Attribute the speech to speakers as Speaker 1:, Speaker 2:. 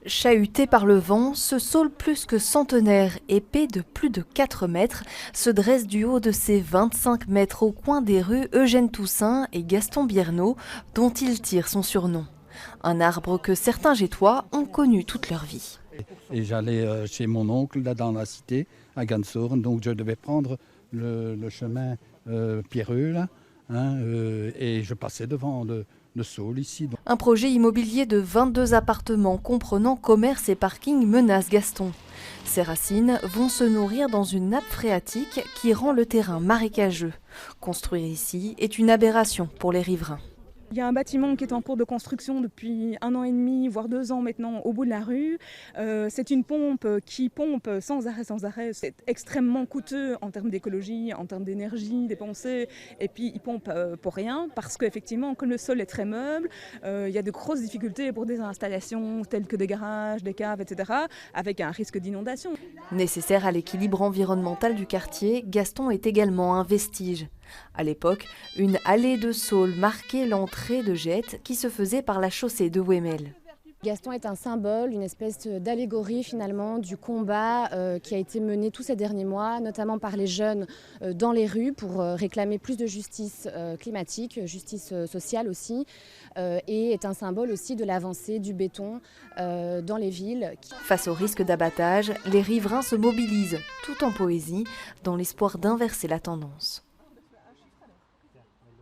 Speaker 1: Chahuté par le vent, ce saule plus que centenaire, épais de plus de 4 mètres, se dresse du haut de ses 25 mètres au coin des rues Eugène Toussaint et Gaston Biernaud, dont il tire son surnom. Un arbre que certains Gétois ont connu toute leur vie.
Speaker 2: Et j'allais chez mon oncle, là dans la cité, à Gansourne, donc je devais prendre le chemin pierreux, là, et je passais devant le saule ici.
Speaker 1: Un projet immobilier de 22 appartements comprenant commerce et parking menace Gaston. Ses racines vont se nourrir dans une nappe phréatique qui rend le terrain marécageux. Construire ici est une aberration pour les riverains.
Speaker 3: Il y a un bâtiment qui est en cours de construction depuis 1 an et demi, voire 2 ans maintenant, au bout de la rue. C'est une pompe qui pompe sans arrêt. C'est extrêmement coûteux en termes d'écologie, en termes d'énergie dépensée. Et puis, il pompe pour rien parce qu'effectivement, comme le sol est très meuble, il y a de grosses difficultés pour des installations telles que des garages, des caves, etc., avec un risque d'inondation.
Speaker 1: Nécessaire à l'équilibre environnemental du quartier, Gaston est également un vestige. À l'époque, une allée de saules marquait l'entrée de Gette qui se faisait par la chaussée de Wemmel.
Speaker 4: Gaston est un symbole, une espèce d'allégorie finalement du combat qui a été mené tous ces derniers mois, notamment par les jeunes dans les rues pour réclamer plus de justice climatique, justice sociale aussi, et est un symbole aussi de l'avancée du béton dans les villes.
Speaker 1: Face au risque d'abattage, les riverains se mobilisent, tout en poésie, dans l'espoir d'inverser la tendance.